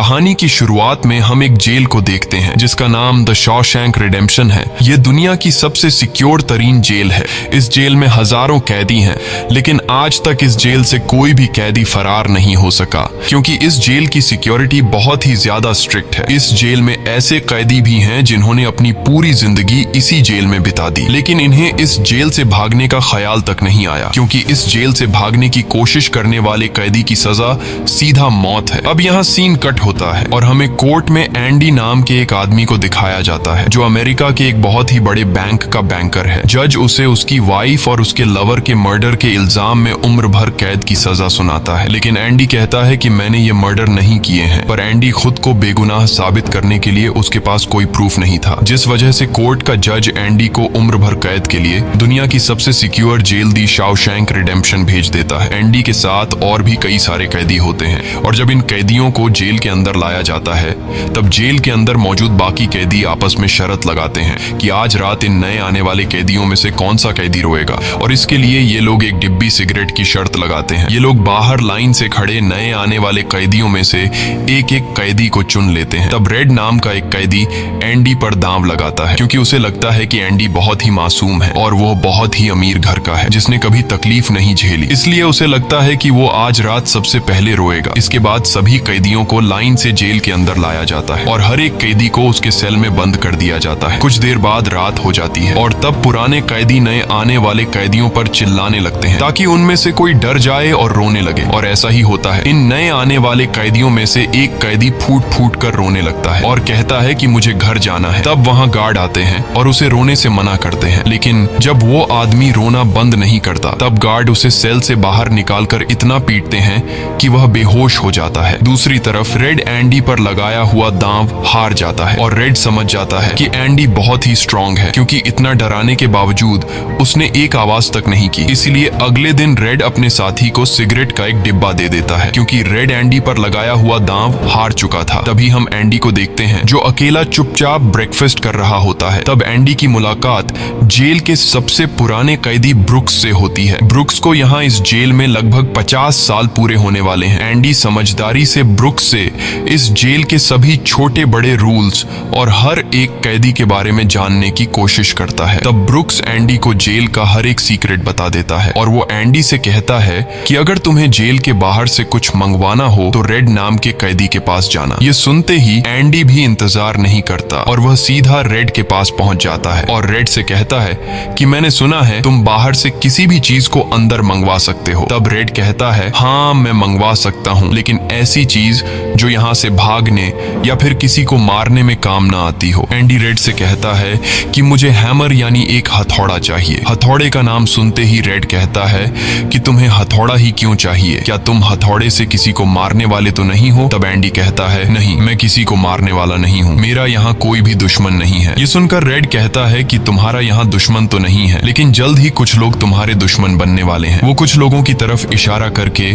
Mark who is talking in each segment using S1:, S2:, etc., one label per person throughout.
S1: कहानी की शुरुआत में हम एक जेल को देखते हैं जिसका नाम द शॉशैंक रिडेम्पशन है। यह दुनिया की सबसे सिक्योर तरीन जेल है। इस जेल में हजारों कैदी हैं, लेकिन आज तक इस जेल से कोई भी कैदी फरार नहीं हो सका, क्योंकि इस जेल की सिक्योरिटी बहुत ही ज्यादा स्ट्रिक्ट है। इस जेल में ऐसे कैदी भी हैं जिन्होंने अपनी पूरी जिंदगी इसी जेल में बिता दी, लेकिन इन्हें इस जेल से भागने का ख्याल तक नहीं आया, क्योंकि इस जेल से भागने की कोशिश करने वाले कैदी की सजा सीधा मौत है। अब यहाँ सीन कट होता है और हमें कोर्ट में एंडी नाम के एक आदमी को दिखाया जाता है, जो अमेरिका के एक बहुत ही बड़े बैंक का बैंकर है। जज उसे उसकी वाइफ और उसके लवर के मर्डर के इल्जाम में उम्र भर कैद की सजा सुनाता है, लेकिन एंडी कहता है कि मैंने ये मर्डर नहीं किए हैं। पर एंडी खुद को बेगुनाह साबित करने के लिए उसके पास कोई प्रूफ नहीं था, जिस वजह से कोर्ट का जज एंडी को उम्र भर कैद के लिए दुनिया की सबसे सिक्योर जेल दी शॉशैंक रिडेम्पशन भेज देता है। एंडी के साथ और भी कई सारे कैदी होते हैं, और जब इन कैदियों को जेल के अंदर लाया जाता है तब जेल के अंदर मौजूद बाकी कैदी आपस में शर्त लगाते हैं कि आज रात इन नए आने वाले कैदियों में से कौन सा कैदी रोएगा, और इसके लिए ये लोग एक डिब्बी सिगरेट की शर्त लगाते हैं। ये लोग बाहर लाइन से खड़े नए आने वाले कैदियों में से एक एक कैदी को चुन लेते हैं। तब रेड नाम का एक कैदी एंडी पर दांव लगाता है, क्योंकि उसे लगता है कि एंडी बहुत ही मासूम है और वो बहुत ही अमीर घर का है जिसने कभी तकलीफ नहीं झेली, इसलिए उसे लगता है कि वो आज रात सबसे पहले रोएगा। इसके बाद सभी कैदियों को लाइन से जेल के अंदर लाया जाता है और हर एक कैदी को उसके सेल में बंद कर दिया जाता है। कुछ देर बाद रात हो जाती है और तब पुराने कैदी नए आने वाले कैदियों पर चिल्लाने लगते हैं ताकि उनमें से कोई डर जाए और रोने लगे, और ऐसा ही होता है। इन नए आने वाले कैदियों में से एक कैदी फूट फूट कर रोने लगता है और कहता है कि मुझे घर जाना है। तब वहाँ गार्ड आते हैं और उसे रोने से मना करते हैं, लेकिन जब वो आदमी रोना बंद नहीं करता तब गार्ड उसे सेल से बाहर निकालकर इतना पीटते हैं कि वह बेहोश हो जाता है। दूसरी तरफ रेड एंडी पर लगाया हुआ दांव हार जाता है और रेड समझ जाता है कि एंडी बहुत ही स्ट्रांग है, क्योंकि इतना डराने के बावजूद उसने एक आवाज तक नहीं की। इसलिए अगले दिन रेड अपने साथी को सिगरेट का एक डिब्बा दे देता है, क्योंकि रेड एंडी पर लगाया हुआ दांव हार चुका था। तभी हम एंडी को देखते हैं जो अकेला चुपचाप ब्रेकफास्ट कर रहा होता है। तब एंडी की मुलाकात जेल के सबसे पुराने कैदी ब्रुक्स से होती है। ब्रुक्स को यहाँ इस जेल में लगभग 50 साल पूरे होने वाले हैं। एंडी समझदारी से ब्रुक्स से इस जेल के सभी छोटे बड़े रूल्स और हर एक कैदी के बारे में जानने की कोशिश करता है। तब ब्रुक्स एंडी को जेल का हर एक सीक्रेट बता देता है और वो एंडी से कहता है कि अगर तुम्हें जेल के बाहर से कुछ मंगवाना हो तो रेड नाम के कैदी के पास जाना। ये सुनते ही एंडी भी इंतजार नहीं करता और वह सीधा रेड के पास पहुंच जाता है और रेड से कहता है कि मैंने सुना है तुम बाहर से किसी भी चीज को अंदर मंगवा सकते हो। तब रेड कहता है हाँ मैं मंगवा सकता हूँ, लेकिन ऐसी चीज जो यहाँ से भागने या फिर किसी को मारने में काम ना आती हो। एंडी रेड से कहता है कि मुझे हैमर यानी एक हथौड़ा चाहिए। हथौड़े का नाम सुनते ही रेड कहता है कि तुम्हें हथौड़ा ही क्यों चाहिए, क्या तुम हथौड़े से किसी को मारने वाले तो नहीं हो? तब एंडी कहता है नहीं, मैं किसी को मारने वाला नहीं हूँ, मेरा यहाँ कोई भी दुश्मन नहीं है। ये सुनकर रेड कहता है कि तुम्हारा यहाँ दुश्मन तो नहीं है, लेकिन जल्द ही कुछ लोग तुम्हारे दुश्मन बनने वाले हैं। वो कुछ लोगों की तरफ इशारा करके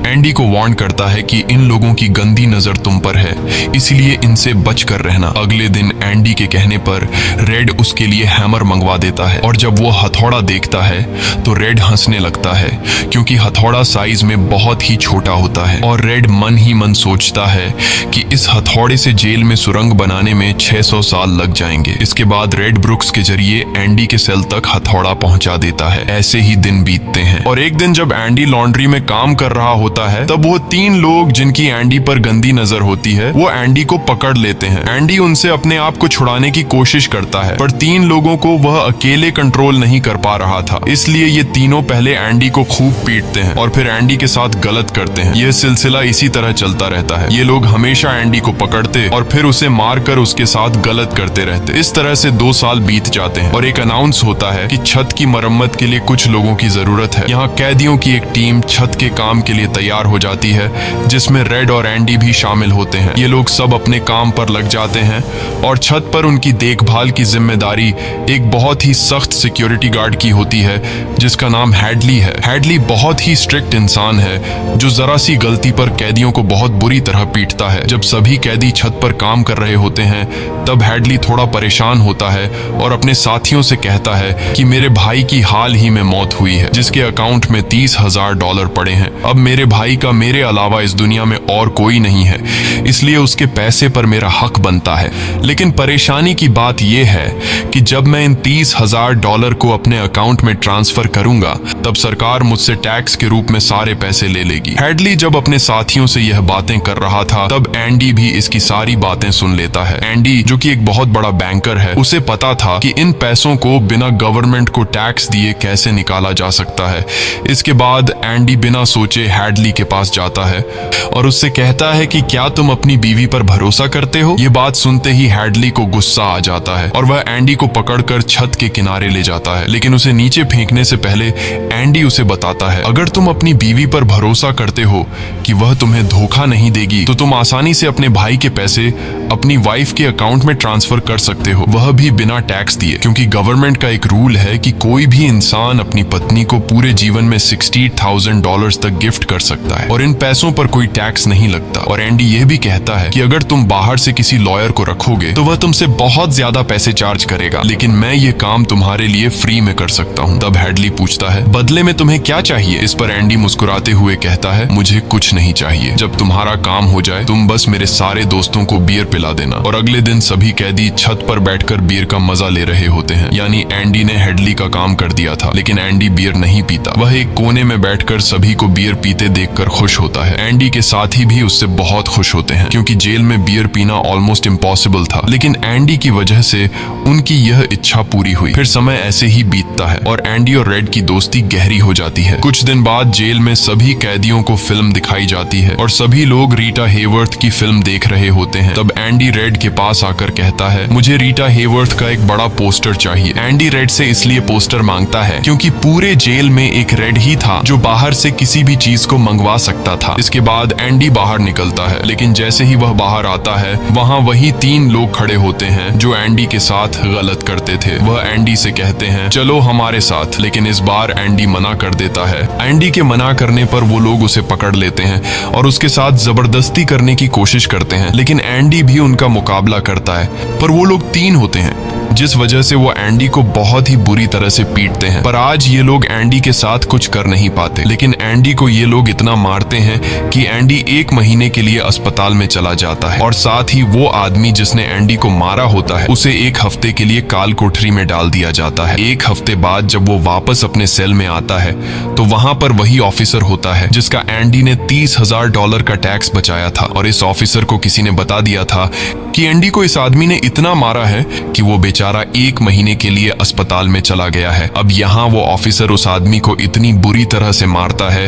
S1: एंडी को वार्न करता है कि इन लोगों की गंदी नजर तुम पर है, इसलिए इनसे बच कर रहना। अगले दिन एंडी के कहने पर रेड उसके लिए हैमर मंगवा देता है, और जब वो हथौड़ा देखता है तो रेड हंसने लगता है, क्योंकि हथौड़ा साइज में बहुत ही छोटा होता है। और रेड मन ही मन सोचता है कि इस हथौड़े से जेल में सुरंग बनाने में 600 साल लग जाएंगे। इसके बाद रेड ब्रुक्स के जरिए एंडी के सेल तक हथौड़ा पहुंचा देता है। ऐसे ही दिन बीतते हैं, और एक दिन जब एंडी लॉन्ड्री में काम कर रहा होता है तब वो 3 लोग जिनकी एंडी पर गंदी नजर होती है वो एंडी को पकड़ लेते हैं। एंडी उनसे अपने आप को छुड़ाने की कोशिश करता है, पर 3 लोगों को वह अकेले कंट्रोल नहीं कर पा रहा था, इसलिए ये तीनों पहले एंडी को खूब पीटते हैं और फिर एंडी के साथ गलत करते हैं। यह सिलसिला इसी तरह चलता रहता है। ये लोग हमेशा एंडी को पकड़ते और फिर उसे मारकर उसके साथ गलत करते रहते। इस तरह से 2 साल बीत जाते हैं और एक अनाउंस होता है कि छत की मरम्मत के लिए कुछ लोगों की जरूरत है। यहाँ कैदियों की एक टीम छत के काम के लिए तैयार हो जाती है, जिसमें रेड और एंडी भी शामिल होते हैं। ये लोग सब अपने काम पर लग जाते हैं और छत पर उनकी देखभाल की जिम्मेदारी एक बहुत ही सख्त सिक्योरिटी गार्ड की होती है, जिसका नाम हैडली है। हैडली बहुत ही स्ट्रिक्ट इंसान है जो जरा सी गलती पर कैदियों को बहुत बुरी तरह पीटता है। जब सभी कैदी छत पर काम कर रहे होते हैं तब हैडली थोड़ा परेशान होता है और अपने साथियों से कहता है कि मेरे भाई की हाल ही में मौत हुई है, जिसके अकाउंट में $30,000 पड़े हैं। अब मेरे भाई का मेरे अलावा इस दुनिया में और कोई नहीं है। है, इसलिए उसके पैसे पर मेरा हक बनता है। लेकिन परेशानी की बात यह है कि जब मैं इन $30,000 को अपने अकाउंट में ट्रांसफर करूंगा तब सरकार मुझसे टैक्स के रूप में सारे पैसे ले लेगी। हैडली जब अपने साथियों से यह बातें कर रहा था तब एंडी भी इसकी सारी बातें सुन लेता है। एंडी, जो कि एक बहुत बड़ा बैंकर है, उसे पता था कि इन पैसों को बिना गवर्नमेंट को टैक्स दिए कैसे निकाला जा सकता है। इसके बाद एंडी बिना सोचे हैडली के पास जाता है और उससे कहता है कि क्या तुम अपनी बीवी पर भरोसा करते हो? ये बात सुनते ही हैडली को गुस्सा आ जाता है और वह एंडी को पकड़कर छत के किनारे ले जाता है। लेकिन उसे नीचे फेंकने से पहले एंडी उसे बताता है, अगर तुम अपनी बीवी पर भरोसा करते हो कि वह तुम्हें धोखा नहीं देगी तो तुम आसानी से अपने भाई के पैसे अपनी वाइफ के अकाउंट में ट्रांसफर कर सकते हो, वह भी बिना टैक्स दिए, क्योंकि गवर्नमेंट का एक रूल है कि कोई भी इंसान अपनी पत्नी को पूरे जीवन में $60,000 तक गिफ्ट कर सकता है और इन पैसों पर कोई टैक्स नहीं लगता। और एंडी यह भी कहता है कि अगर तुम बाहर से किसी लॉयर को रखोगे तो वह तुमसे बहुत ज्यादा पैसे चार्ज करेगा, लेकिन मैं ये काम तुम्हारे लिए फ्री में कर सकता हूँ। तब हैडली पूछता है, बदले में तुम्हें क्या चाहिए? इस पर एंडी मुस्कुराते हुए कहता है, मुझे कुछ नहीं चाहिए, जब तुम्हारा काम हो जाए तुम बस मेरे सारे दोस्तों को बियर पिला देना। और अगले दिन सभी कैदी छत पर बैठकर बियर का मजा ले रहे होते हैं। यानी एंडी ने हैडली का काम कर दिया था, लेकिन एंडी बियर नहीं पीता। वह एक कोने में बैठकर सभी को बियर पीते देखकर खुश होता है। एंडी के साथी भी उससे बहुत खुश होते हैं, क्योंकि जेल में बियर पीना ऑलमोस्ट इम्पॉसिबल था, लेकिन एंडी की वजह से उनकी यह इच्छा पूरी हुई। फिर समय ऐसे ही बीतता है और एंडी और रेड की दोस्ती गहरी हो जाती है। कुछ दिन बाद जेल में सभी कैदियों को फिल्म दिखाई जाती है और सभी लोग रीटा हेवर्थ की फिल्म देख रहे होते हैं। तब एंडी रेड के पास आकर कहता है, मुझे रीटा हेवर्थ का एक बड़ा पोस्टर चाहिए। एंडी रेड से इसलिए पोस्टर मांगता है क्योंकि पूरे जेल में एक रेड ही था जो बाहर से किसी भी चीज को मंगवा सकता था। इसके बाद एंडी बाहर निकलता है, लेकिन जैसे ही वह बाहर आता है वहाँ वही 3 लोग खड़े होते हैं जो एंडी के साथ गलत करते थे। वह एंडी से कहते हैं, चलो हमारे साथ, लेकिन इस बार एंडी मना कर देता है। एंडी के मना करने पर वो लोग उसे पकड़ लेते हैं और उसके साथ जबरदस्ती करने की कोशिश करते हैं, लेकिन एंडी भी उनका मुकाबला करता है। पर वो लोग 3 होते हैं, जिस वजह से वो एंडी को बहुत ही बुरी तरह से पीटते हैं। पर आज ये लोग एंडी के साथ कुछ कर नहीं पाते, लेकिन एंडी को ये लोग इतना मारते हैं कि एंडी 1 महीने के लिए अस्पताल में चला जाता है और साथ ही वो आदमी जिसने एंडी को मारा होता है उसे 1 हफ्ते के लिए काल कोठरी में डाल दिया जाता है। 1 हफ्ते बाद जब वो वापस अपने सेल में आता है तो वहां पर वही ऑफिसर होता है जिसका एंडी ने $30,000 का टैक्स बचाया था। और इस ऑफिसर को किसी ने बता दिया था कि एंडी को इस आदमी ने इतना मारा है कि वो बेचारा 1 महीने के लिए अस्पताल में चला गया है। अब यहाँ वो ऑफिसर उस आदमी को इतनी बुरी तरह से मारता है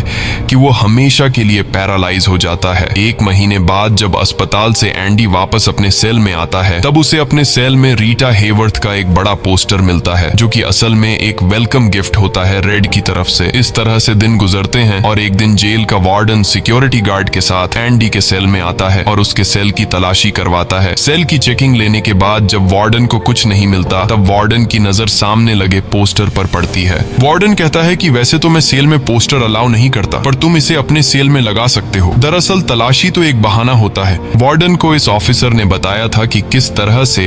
S1: कि वो हमेशा के लिए पैरालाइज हो जाता है। 1 महीने बाद जब अस्पताल से एंडी वापस अपने सेल में आता है तब उसे अपने सेल में रीटा हेवर्थ का एक बड़ा पोस्टर मिलता है, जो कि असल में एक वेलकम गिफ्ट होता है रेड की तरफ से। इस तरह से दिन गुजरते हैं और एक दिन जेल का वार्डन सिक्योरिटी गार्ड के साथ एंडी के सेल में आता है और उसके सेल की तलाशी करवाता है। सेल की चेकिंग लेने के बाद जब वार्डन को कुछ नहीं मिलता तब वार्डन की नजर सामने लगे पोस्टर पर पड़ती है। वार्डन कहता है कि वैसे तो मैं सेल में पोस्टर अलाउ नहीं करता, पर तुम इसे अपने सेल में लगा सकते हो। दरअसल तलाशी तो एक बहाना होता है। वार्डन को इस ऑफिसर ने बताया था कि किस तरह से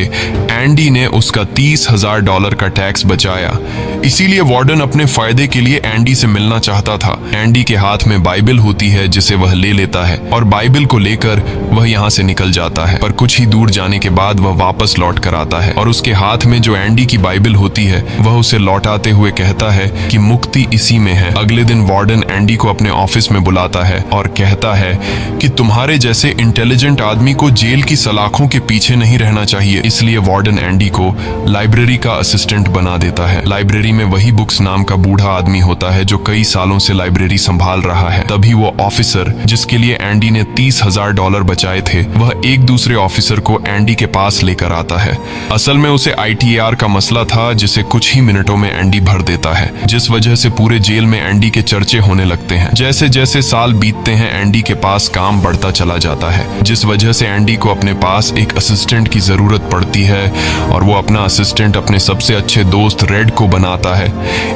S1: एंडी ने उसका $30,000 का टैक्स बचाया, इसीलिए वार्डन अपने फायदे के लिए एंडी से मिलना चाहता था। एंडी के हाथ में बाइबल होती है जिसे वह ले लेता है और बाइबल को लेकर वह यहाँ से निकल जाता है। पर कुछ ही दूर जाने के बाद वह वापस लौट कर आता है और उसके हाथ में जो एंडी की बाइबल होती है वह उसे लौटाते हुए कहता है कि मुक्ति इसी में है। अगले दिन वार्डन एंडी को अपने ऑफिस में बुलाता है और कहता है कि तुम्हारे जैसे इंटेलिजेंट आदमी को जेल की सलाखों के पीछे नहीं रहना चाहिए। इसलिए वार्डन एंडी को लाइब्रेरी का असिस्टेंट बना देता है। लाइब्रेरी में वही बुक्स नाम का बूढ़ा आदमी होता है जो कई सालों से लाइब्रेरी संभाल रहा है। तभी वो ऑफिसर जिसके लिए एंडी ने $30,000 बचाए थे वह एक दूसरे ऑफिसर को एंडी के पास लेकर आता है। असल में उसे ITAR का मसला था जिसे कुछ ही मिनटों में एंडी भर देता है, जिस वजह से पूरे जेल में एंडी के चर्चे होने लगते हैं। जैसे जैसे साल बीतते हैं एंडी के पास काम बढ़ता चला जाता है, जिस वजह से एंडी को अपने पास एक असिस्टेंट की जरूरत पड़ती है और वो अपना असिस्टेंट अपने सबसे अच्छे दोस्त रेड को बनाता है।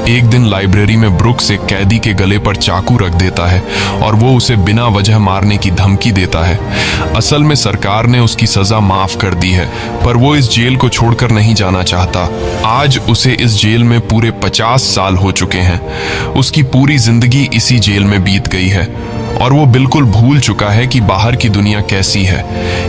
S1: एक दिन लाइब्रेरी में ब्रुक्स एक कैदी के गले पर चाकू रख देता है और वो उसे बिना वजह मारने की धमकी देता है। असल में सरकार ने उसकी सजा माफ कर दी है, पर वो इस जेल को छोड़कर नहीं जाना चाहता। आज उसे इस जेल में पूरे 50 साल हो चुके हैं। उसकी पूरी जिंदगी इसी जेल में बीत गई है। और वो बिल्कुल भूल चुका है कि बाहर की दुनिया कैसी है।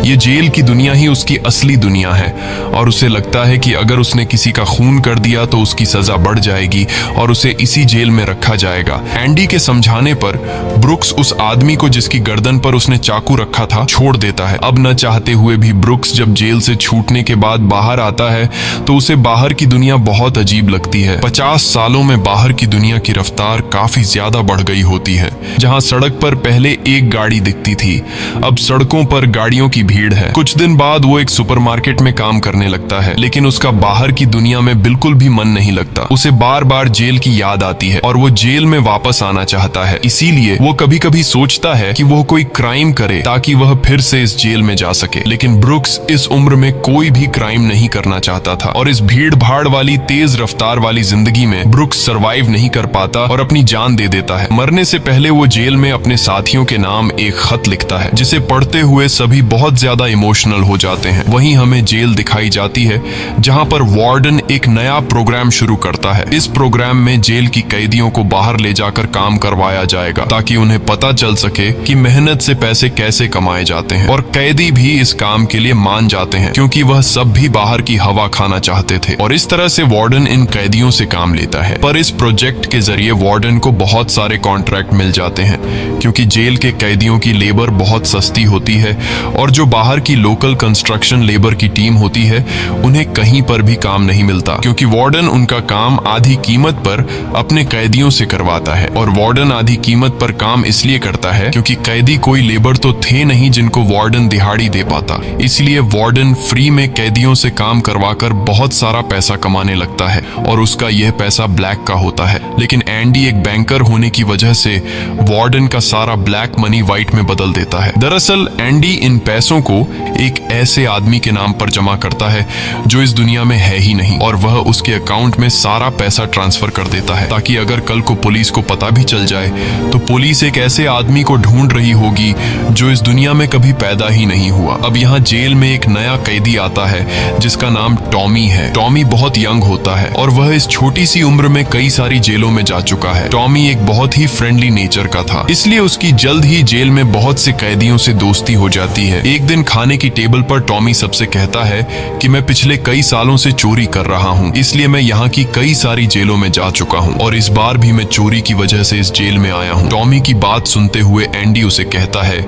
S1: ये जेल की दुनिया ही उसकी असली दुनिया है और उसे लगता है कि अगर उसने किसी का खून कर दिया तो उसकी सजा बढ़ जाएगी और उसे इसी जेल में रखा जाएगा। एंडी के समझाने पर ब्रुक्स उस आदमी को जिसकी गर्दन पर उसने चाकू रखा था छोड़ देता है। अब न चाहते हुए भी ब्रुक्स जब जेल से छूटने के बाद बाहर आता है तो उसे बाहर की दुनिया बहुत अजीब लगती है। 50 सालों में बाहर की दुनिया की रफ्तार काफी ज्यादा बढ़ गई होती है। जहां सड़क पर पहले एक गाड़ी दिखती थी, अब सड़कों पर गाड़ियों की भीड़ है। कुछ दिन बाद वो एक सुपरमार्केट में काम करने लगता है, लेकिन उसका बाहर की दुनिया में बिल्कुल भी मन नहीं लगता। उसे बार बार जेल की याद आती है और वो जेल में वापस आना चाहता है। इसीलिए वो कभी कभी सोचता है कि वो कोई क्राइम करे ताकि वह फिर से इस जेल में जा सके। लेकिन ब्रुक्स इस उम्र में कोई भी क्राइम नहीं करना चाहता था और इस भीड़ भाड़ वाली तेज रफ्तार वाली जिंदगी में ब्रुक्स सरवाइव नहीं कर पाता और अपनी जान दे देता है। मरने से पहले वो जेल में अपने साथियों के नाम एक खत लिखता है, जिसे पढ़ते हुए सभी बहुत ज्यादा इमोशनल हो जाते हैं। वहीं हमें जेल दिखाई जाती है जहां पर वार्डन एक नया प्रोग्राम शुरू करता है। इस प्रोग्राम में जेल की कैदियों को बाहर ले जाकर काम करवाया जाएगा ताकि उन्हें पता चल सके कि मेहनत से पैसे कैसे कमाए जाते हैं। और कैदी भी इस काम के लिए मान जाते हैं क्योंकि वह सब भी बाहर की हवा खाना चाहते थे। और इस तरह से वार्डन इन कैदियों से काम लेता है। पर इस प्रोजेक्ट के जरिए वार्डन को बहुत सारे कॉन्ट्रैक्ट मिल जाते हैं क्योंकि जेल के कैदियों की लेबर बहुत सस्ती होती है और जो बाहर की लोकल कंस्ट्रक्शन लेबर की टीम होती है उन्हें कहीं पर भी काम नहीं मिलता क्योंकि वार्डन उनका काम आधी कीमत पर अपने कैदियों से करवाता है। और वार्डन आधी कीमत पर काम इसलिए करता है क्योंकि कैदी कोई लेबर तो थे नहीं जिनको वार्डन दिहाड़ी दे पाता। इसलिए वार्डन फ्री में कैदियों से काम करवाकर बहुत सारा पैसा कमाने लगता है और उसका यह पैसा ब्लैक का होता है। लेकिन एंडी एक बैंकर होने की वजह से वार्डन का सारा ब्लैक मनी व्हाइट में बदल देता है। दरअसल एंडी इन पैसों को एक ऐसे आदमी के नाम पर जमा करता है जो इस दुनिया में है ही नहीं और वह उसके अकाउंट में सारा पैसा ट्रांसफर कर देता है ताकि अगर कल को पुलिस को पता भी चल जाए तो पुलिस एक ऐसे आदमी को ढूंढ रही होगी जो इस दुनिया में कभी पैदा ही नहीं हुआ। अब यहाँ जेल में एक नया कैदी आता है जिसका नाम टॉमी है। टॉमी बहुत यंग होता है और वह इस छोटी सी उम्र में कई सारी जेलों में जा चुका है। टॉमी एक बहुत ही फ्रेंडली नेचर का था, इसलिए उसकी जल्द ही जेल में बहुत से कैदियों से दोस्ती हो जाती है। एक दिन खाने की टेबल पर टॉमी सबसे कहता है कि मैं पिछले कई सालों से चोरी कर रहा हूँ, इसलिए मैं यहाँ की कई सारी जेलों में जा चुका हूँ और इस बार भी मैं चोरी की वजह से इस जेल में आया हूँ। टॉमी की बात सुनते हुए एंडी उसे कहता है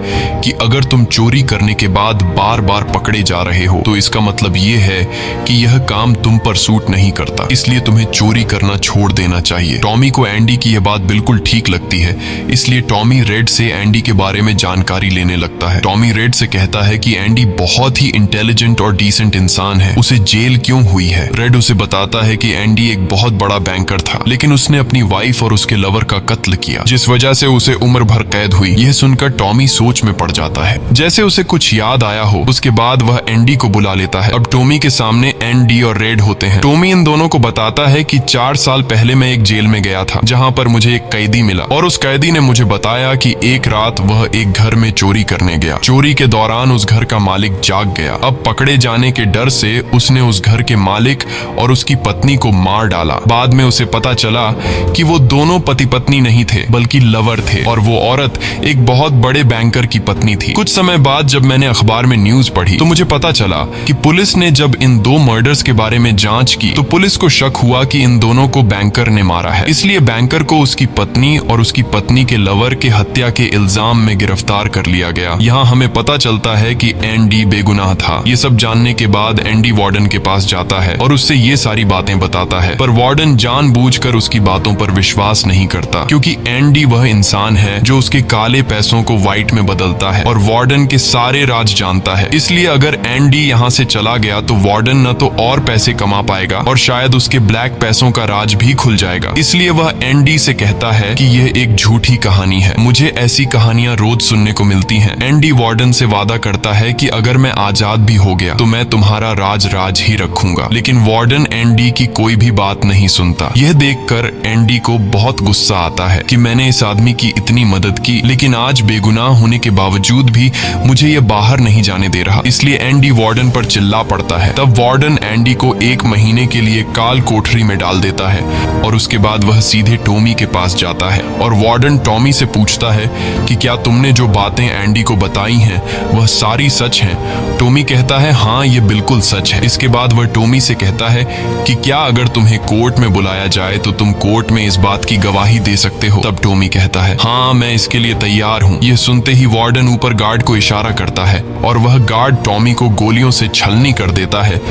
S1: कि अगर तुम चोरी करने के बाद बार बार पकड़े जा रहे हो तो इसका मतलब ये है कि यह काम तुम पर सूट नहीं करता, इसलिए तुम्हें चोरी करना छोड़ देना चाहिए। टॉमी को एंडी की यह बात बिल्कुल ठीक लगती है, इसलिए टॉमी रेड से एंडी के बारे में जानकारी लेने लगता है। टॉमी रेड से कहता है कि एंडी बहुत ही इंटेलिजेंट और डिसेंट इंसान है, उसे जेल क्यों हुई है। रेड उसे बताता है कि एंडी एक बहुत बड़ा बैंकर था लेकिन उसने अपनी वाइफ और उसके लवर का कत्ल किया जिस वजह से उसे उम्र भर कैद हुई। यह सुनकर टॉमी सोच में पड़ जाता है, जैसे उसे कुछ याद आया हो। उसके बाद वह एंडी को बुला लेता है। अब टॉमी के सामने एंडी और रेड होते हैं। टॉमी इन दोनों को बताता है कि 4 साल पहले मैं एक जेल में गया था जहां पर मुझे एक कैदी मिला और उस कैदी ने मुझे बताया कि एक रात वह एक घर में चोरी करने गया। चोरी के दौरान उस घर का मालिक जाग गया। अब पकड़े जाने के डर से उसने उस घर के मालिक और उसकी पत्नी को मार डाला। बाद में उसे पता चला कि वो दोनों पति पत्नी नहीं थे बल्कि लवर थे और वो औरत एक बहुत बड़े बैंकर की पत्नी थी। कुछ समय बाद जब मैंने अखबार में न्यूज पढ़ी तो मुझे पता चला कि पुलिस ने जब इन 2 मर्डर्स के बारे में जांच की तो पुलिस को शक हुआ कि इन दोनों को बैंकर ने मारा है। इसलिए बैंकर को उसकी पत्नी और उसकी पत्नी के लवर के हत्या के इल्जाम में गिरफ्तार कर लिया गया। यहाँ हमें पता चलता है कि एंडी बेगुनाह था। ये सब जानने के बाद एंडी वार्डन के पास जाता है और उससे ये सारी बातें बताता है, पर वार्डन जानबूझकर उसकी बातों पर विश्वास नहीं करता क्योंकि एंडी वह इंसान है जो उसके काले पैसों को व्हाइट में बदलता है और वार्डन के सारे राज जानता है। इसलिए अगर एंडी यहाँ से चला गया तो वार्डन न तो और पैसे कमा पाएगा और शायद उसके ब्लैक पैसों का राज भी खुल जाएगा। इसलिए वह एंडी से कहता है कि यह एक झूठी कहानी है, मुझे ऐसी कहानियां रोज सुनने को मिलती हैं। एंडी वार्डन से वादा करता है कि अगर मैं आजाद भी हो गया तो मैं तुम्हारा राज ही रखूंगा। लेकिन वार्डन एंडी की कोई भी बात नहीं सुनता। यह देखकर एंडी को बहुत गुस्सा आता है कि मैंने इस आदमी की इतनी मदद की लेकिन आज बेगुनाह होने के बावजूद भी मुझे यह बाहर नहीं जाने दे रहा। इसलिए एंडी वार्डन पर चिल्ला पड़ता है। तब वार्डन एंडी को 1 महीने के लिए काल कोठरी में डाल देता है और उसके बाद वह सीधे टॉमी के पास जाता है और वार्डन टॉमी से पूछता पूछता है कि क्या तुमने जो बातें एंडी को बताई हैं वह सारी सच हैं? टॉमी कहता है हाँ, ये बिल्कुल सच है। इसके बाद वह टॉमी से कहता है कि क्या अगर तुम्हें कोर्ट में बुलाया जाए तो तुम कोर्ट में इस बात की गवाही दे सकते हो? तब टॉमी कहता है हाँ, मैं इसके लिए तैयार हूँ। यह सुनते ही वार्डन ऊपर गार्ड को इशारा करता है और वह गार्ड टॉमी को गोलियों से छलनी कर देता है।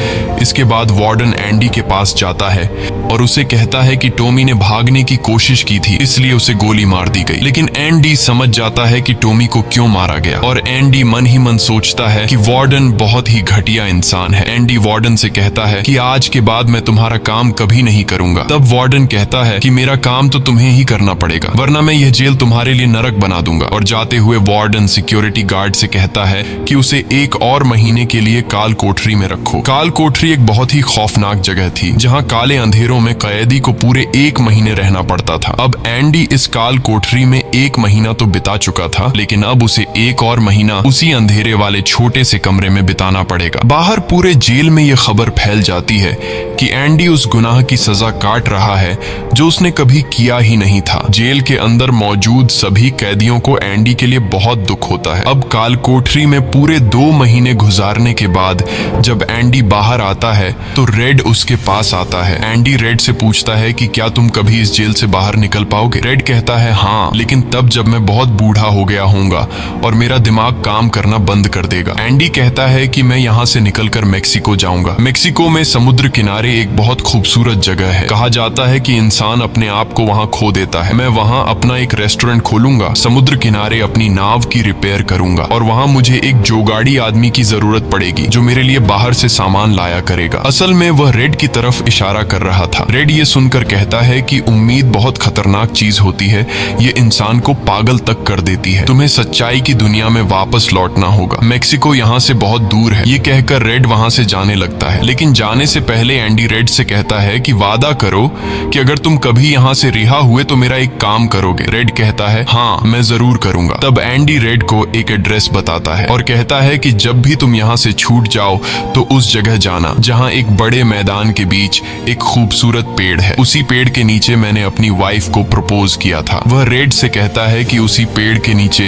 S1: इसके बाद वार्डन एंडी के पास जाता है और उसे कहता है कि टॉमी ने भागने की कोशिश की थी, इसलिए उसे गोली मार दी गई। लेकिन एंडी समझ जाता है कि टॉमी को क्यों मारा गया और एंडी मन ही मन सोचता है कि वार्डन बहुत ही घटिया इंसान है। एंडी वार्डन से कहता है कि आज के बाद मैं तुम्हारा काम कभी नहीं करूंगा। तब वार्डन कहता है कि मेरा काम तो तुम्हें ही करना पड़ेगा, वरना मैं यह जेल तुम्हारे लिए नरक बना दूंगा। और जाते हुए वार्डन सिक्योरिटी गार्ड से कहता है कि उसे 1 और महीने के लिए काल कोठरी में रखो। काल कोठरी एक बहुत ही खौफनाक जगह थी जहाँ काले अंधेरों में कैदी को पूरे 1 महीने रहना पड़ता था। अब एंडी इस काल कोठरी में 1 महीना तो बिता चुका था, लेकिन अब उसे 1 और महीना उसी अंधेरे वाले छोटे से कमरे में बिताना पड़ेगा। बाहर पूरे जेल में यह खबर फैल जाती है कि एंडी उस गुनाह की सजा काट रहा है जो उसने कभी किया ही नहीं था। जेल के अंदर मौजूद सभी कैदियों को एंडी के लिए बहुत दुख होता है। अब काल कोठरी में पूरे 2 महीने गुजारने के बाद जब एंडी बाहर आता है तो रेड उसके पास आता है। एंडी रेड से पूछता है कि क्या तुम कभी इस जेल से बाहर निकल पाओगे? रेड कहता है हाँ, लेकिन तब जब मैं बहुत बूढ़ा हो गया होऊंगा और मेरा दिमाग काम करना बंद कर देगा। एंडी कहता है कि मैं यहाँ से निकलकर मेक्सिको जाऊंगा। मेक्सिको में समुद्र किनारे एक बहुत खूबसूरत जगह है। कहा जाता है कि इंसान अपने आप को वहाँ खो देता है। मैं वहाँ अपना एक रेस्टोरेंट खोलूंगा, समुद्र किनारे अपनी नाव की रिपेयर करूंगा और वहाँ मुझे एक जोगाड़ी आदमी की जरूरत पड़ेगी जो मेरे लिए बाहर से सामान लाया करेगा। असल में वह रेड की तरफ इशारा कर रहा था। रेड ये सुनकर कहता है कि उम्मीद बहुत खतरनाक चीज होती है, ये इंसान को पागल तक कर देती है। तुम्हें सच्चाई की दुनिया में वापस लौटना होगा। मेक्सिको यहाँ से बहुत दूर है। ये कहकर रेड वहाँ से जाने लगता है, लेकिन जाने से पहले एंडी रेड से कहता है कि वादा करो कि अगर तुम कभी यहाँ से रिहा हुए तो मेरा एक काम करोगे। रेड कहता है हाँ, मैं जरूर करूंगा। तब एंडी रेड को एक एड्रेस बताता है और कहता है कि जब भी तुम यहाँ से छूट जाओ तो उस जगह जाना जहाँ एक बड़े मैदान के बीच एक खूबसूरत पेड़ है। उसी पेड़ के नीचे मैंने अपनी वाइफ को प्रपोज किया था। वह रेड से कहता है कि उसी पेड़ के नीचे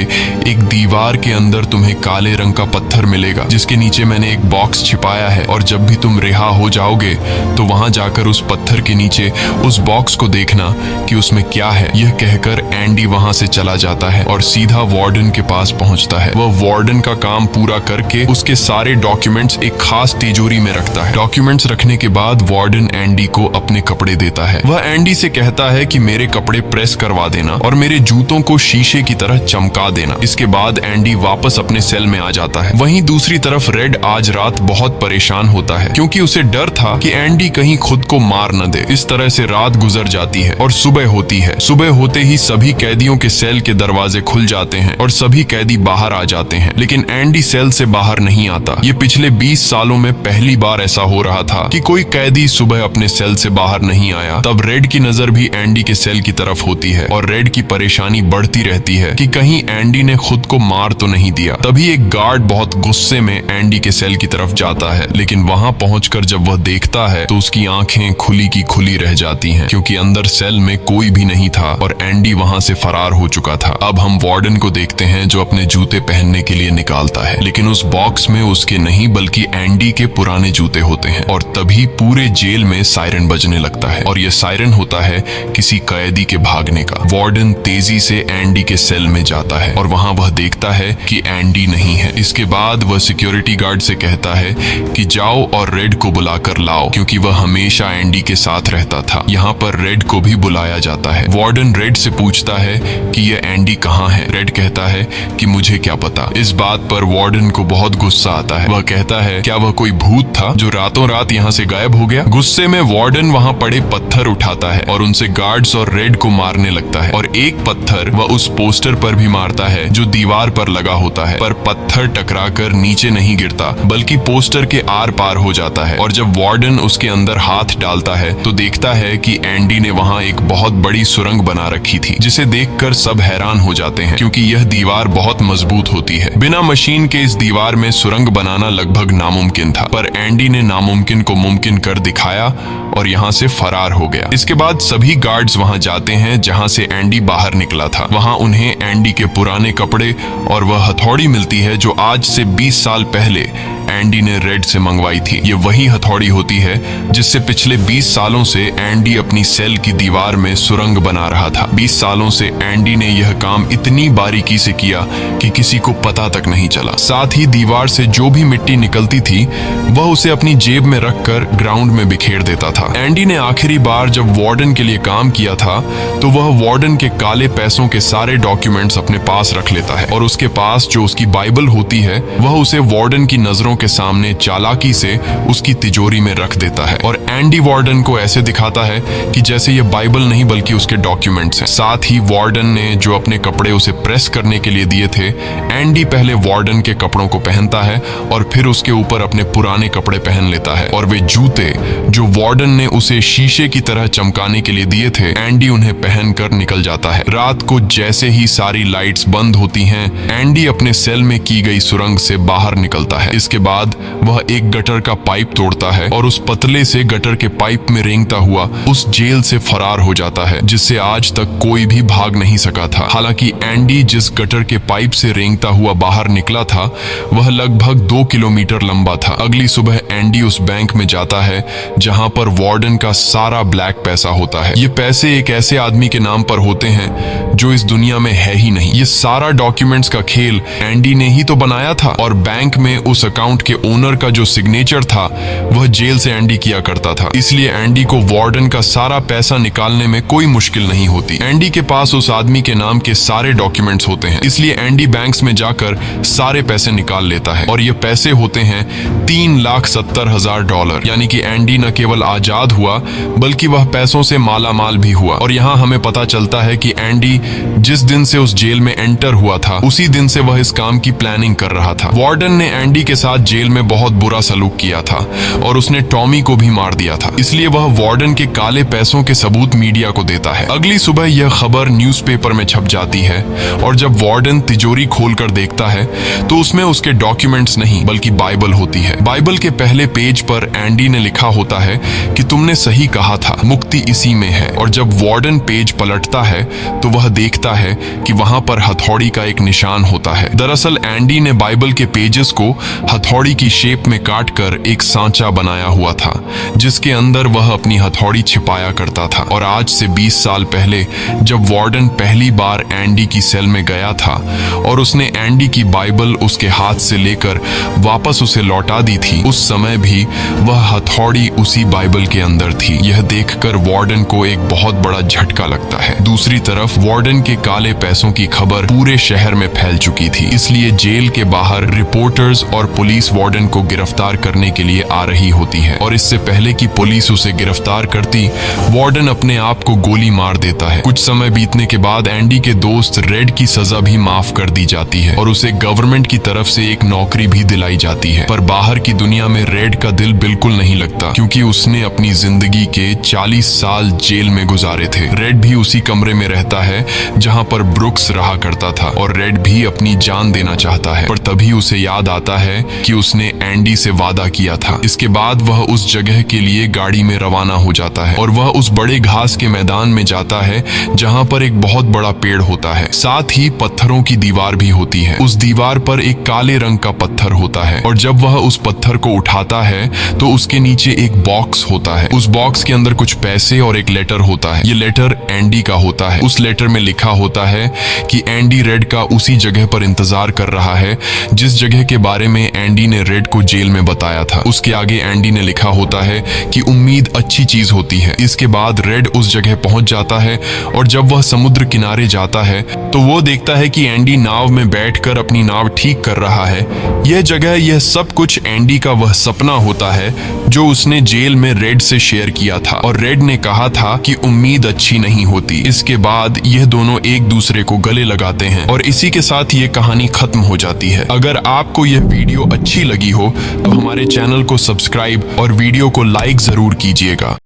S1: एक दीवार के अंदर तुम्हें काले रंग का पत्थर मिलेगा जिसके नीचे मैंने एक बॉक्स छिपाया है और जब भी तुम रिहा हो जाओगे तो वहां जाकर उस पत्थर के नीचे उस बॉक्स को देखना कि उसमें क्या है। यह कहकर एंडी वहां से चला जाता है और सीधा वार्डन के पास पहुंचता है। वह वार्डन का काम पूरा करके उसके सारे डॉक्यूमेंट्स एक खास तिजोरी में रखता है। डॉक्यूमेंट्स रखने के बाद वार्डन एंडी को अपने कपड़े देता है। वह एंडी से कहता है कि मेरे कपड़े प्रेस करवा देना और मेरे जूतों को शीशे की तरह चमका देना। इसके बाद एंडी वापस अपने सेल में आ जाता है। वहीं दूसरी तरफ रेड आज रात बहुत परेशान होता है क्योंकि उसे डर था कि एंडी कहीं खुद को मार न दे। इस तरह से रात गुजर जाती है और सुबह होती है। सुबह होते ही सभी कैदियों के सेल के दरवाजे खुल जाते हैं और सभी कैदी बाहर आ जाते हैं, लेकिन एंडी सेल से बाहर नहीं आता। ये पिछले 20 सालों में पहली बार ऐसा हो रहा था कि कोई कैदी सुबह अपने सेल से बाहर नहीं आया। तब रेड की नजर भी एंडी के सेल की तरफ होती है और रेड की परेशानी बढ़ती रहती है कि कहीं एंडी ने खुद को मार तो नहीं दिया। तभी एक गार्ड बहुत गुस्से में एंडी के सेल की तरफ जाता है, लेकिन वहां पहुंचकर जब वह देखता है तो उसकी आंखें खुली की खुली रह जाती हैं क्योंकि अंदर सेल में कोई भी नहीं था और एंडी वहां से फरार हो चुका था। अब हम वार्डन को देखते हैं जो अपने जूते पहनने के लिए निकालता है, लेकिन उस बॉक्स में उसके नहीं बल्कि एंडी के पुराने जूते होते हैं। और तभी पूरे जेल में सायरन बजने लगता है और यह सायरन होता है किसी कैदी के भागने का। वार्डन तेजी से एंडी के सेल में जाता है और वहां वह देखता है कि एंडी नहीं है। इसके बाद वह सिक्योरिटी गार्ड से कहता है कि जाओ और रेड को बुलाकर लाओ क्योंकि वह हमेशा एंडी के साथ रहता था। यहाँ पर रेड को भी बुलाया जाता है। वार्डन रेड से पूछता है कि यह एंडी कहाँ है। रेड कहता है कि मुझे क्या पता। इस बात पर वार्डन को बहुत गुस्सा आता है। वह कहता है क्या वह कोई भूत था जो रातों रात यहाँ से गायब हो गया। गुस्से में वार्डन वहाँ पड़े पत्थर उठाता है और उनसे गार्ड्स और रेड को मारने लगता है और एक पत्थर वह उस पोस्टर पर भी मारता है जो दीवार पर लगा होता है, पर पत्थर टकराकर नीचे नहीं गिरता बल्कि पोस्टर के आर पार हो जाता है। और जब वार्डन उसके अंदर हाथ डालता है तो देखता है कि एंडी ने वहाँ एक बहुत बड़ी सुरंग बना रखी थी जिसे देखकर सब हैरान हो जाते हैं क्योंकि यह दीवार बहुत मजबूत होती है। बिना मशीन के इस दीवार में सुरंग बनाना लगभग नामुमकिन था, पर एंडी ने नामुमकिन को मुमकिन कर दिखाया और यहाँ से फरार हो गया। इसके बाद सभी गार्ड्स वहाँ जाते हैं जहाँ से एंडी बाहर निकला था वहाँ उन्हें एंडी के पुराने कपड़े और वह हथौड़ी मिलती है जो आज से 20 साल पहले एंडी ने रेड से मंगवाई थी। ये वही हथौड़ी होती है जिससे पिछले 20 सालों से एंडी अपनी सेल की दीवार में सुरंग बना रहा था। 20 सालों से एंडी ने यह काम इतनी बारीकी से किया कि किसी को पता तक नहीं चला। साथ ही दीवार से जो भी मिट्टी निकलती थी वह उसे अपनी जेब में रखकर ग्राउंड में बिखेर देता था। एंडी ने आखिरी बार जब वार्डन के लिए काम किया था तो वह वार्डन के काले पैसों के सारे डॉक्यूमेंट्स अपने पास रख लेता है और उसके पास जो उसकी बाइबल होती है वह उसे वार्डन की नजरों के सामने चालाकी से उसकी तिजोरी में रख देता है और एंडी वार्डन को ऐसे दिखाता है कि जैसे ये बाइबल नहीं बल्कि उसके डॉक्यूमेंट्स हैं। साथ ही वार्डन ने जो अपने कपड़े उसे प्रेस करने के लिए दिए थे, एंडी पहले वार्डन के कपड़ों को पहनता है और फिर उसके ऊपर अपने पुराने कपड़े पहन लेता है और वे जूते जो वार्डन ने उसे शीशे की तरह चमकाने के लिए दिए थे, एंडी उन्हें पहनकर निकल जाता है। रात को जैसे ही सारी लाइट्स बंद होती हैं, एंडी अपने सेल में की गई सुरंग से बाहर निकलता है। इसके बाद वह एक गटर का पाइप तोड़ता है और उस पतले से गटर के पाइप में रेंगता हुआ उस जेल से फरार हो जाता है जिससे आज तक कोई भी भाग नहीं सका था। हालांकि एंडी जिस गटर के पाइप से रेंगता हुआ बाहर निकला था वह लगभग 2 किलोमीटर लंबा था। अगली सुबह एंडी उस बैंक में जाता है जहां पर वार्डन का सारा ब्लैक पैसा होता है। ये पैसे एक ऐसे आदमी के नाम पर होते हैं जो इस दुनिया में है ही नहीं। ये सारा डॉक्यूमेंट्स का खेल एंडी ने ही तो बनाया था और बैंक में उस अकाउंट के ओनर का जो सिग्नेचर था वह जेल से एंडी किया करता था। इसलिए एंडी को वार्डन का सारा पैसा निकालने में कोई मुश्किल नहीं होती। एंडी के पास उस आदमी के नाम के सारे डॉक्यूमेंट्स होते हैं, इसलिए एंडी बैंक्स में जाकर सारे पैसे निकाल लेता है और ये पैसे होते हैं $3,70,000। यानी कि एंडी न केवल आजाद हुआ बल्कि वह पैसों से माला माल भी हुआ। और यहाँ हमें पता चलता है कि एंडी जिस दिन से उस जेल में एंटर हुआ था उसी दिन से वह इस काम की प्लानिंग कर रहा था। वार्डन ने एंडी के साथ जेल में बहुत बुरा सलूक किया था और उसने टॉमी को भी मार दिया था, इसलिए वह वार्डन के काले पैसों के सबूत मीडिया को देता है। अगली सुबह यह खबर न्यूज़पेपर में छप जाती है और जब वार्डन तिजोरी खोलकर देखता है तो उसमें उसके डॉक्यूमेंट्स नहीं बल्कि बाइबल होती है। बाइबल के पहले पेज पर एंडी ने लिखा होता है कि तुमने सही कहा था, मुक्ति इसी में है। और जब वार्डन पेज पलटता है तो वह देखता है कि वहां पर हथौड़ी का एक निशान होता है। दरअसल एंडी ने बाइबल के पेजेस को हथौड़ी की शेप में काटकर एक सांचा बनाया हुआ था जिसके अंदर वह अपनी हथौड़ी छिपाया करता था। और आज से 20 साल पहले जब वार्डन पहली बार एंडी की सेल में गया था और उसने एंडी की बाइबल उसके हाथ से लेकर वापस उसे लौटा दी थी, उस समय भी वह हथौड़ी उसी बाइबल के अंदर थी। यह देखकर वार्डन को एक बहुत बड़ा झटका लगता है। दूसरी तरफ वार्डन के काले पैसों की खबर पूरे शहर में फैल चुकी थी, इसलिए जेल के बाहर रिपोर्टर्स और पुलिस वार्डन को गिरफ्तार करने के लिए आ रही होती है। और इससे पहले कि पुलिस उसे गिरफ्तार करती, वार्डन अपने आप को गोली मार देता है। कुछ समय बीतने के बाद एंडी के दोस्त रेड की सजा भी माफ कर दी जाती है और उसे गवर्नमेंट की तरफ से एक नौकरी भी दिलाई जाती है। पर बाहर की दुनिया में रेड का दिल बिल्कुल नहीं लगता क्योंकि उसने अपनी जिंदगी के 40 साल जेल में गुजारे थे। रेड भी उसी कमरे में रहता है जहां पर ब्रुक्स रहा करता था और रेड भी अपनी जान देना चाहता है, पर तभी उसे याद आता है कि उसने एंडी से वादा किया था। इसके बाद वह उस जगह के लिए गाड़ी में रवाना हो जाता है और वह उस बड़े घास के मैदान में जाता है जहां पर एक बहुत बड़ा पेड़ होता है, साथ ही पत्थरों की दीवार भी होती है। उस दीवार पर एक काले रंग का पत्थर होता है और जब वह उस पत्थर को उठाता है तो उसके नीचे एक बॉक्स होता है। उस बॉक्स के अंदर कुछ पैसे और एक लेटर होता है। ये लेटर एंडी का होता है। उस लेटर में लिखा होता है कि एंडी रेड का उसी जगह पर इंतजार कर रहा है जिस जगह के बारे में एंडी ने रेड को जेल में बताया था। उसके आगे एंडी ने लिखा होता है कि उम्मीद अच्छी चीज होती है। इसके बाद रेड उस जगह पहुंच जाता है और जब वह समुद्र किनारे जाता है तो वो देखता है कि एंडी नाव में बैठकर अपनी नाव ठीक कर रहा है। यह जगह, यह सब कुछ एंडी का वह सपना होता है जो उसने जेल में रेड से शेयर किया था और रेड ने कहा था कि उम्मीद अच्छी नहीं होती। इसके बाद यह दोनों एक दूसरे को गले लगाते हैं और इसी के साथ ये कहानी खत्म हो जाती है। अगर आपको यह वीडियो अच्छी लगी हो तो हमारे चैनल को सब्सक्राइब और वीडियो को लाइक जरूर कीजिएगा।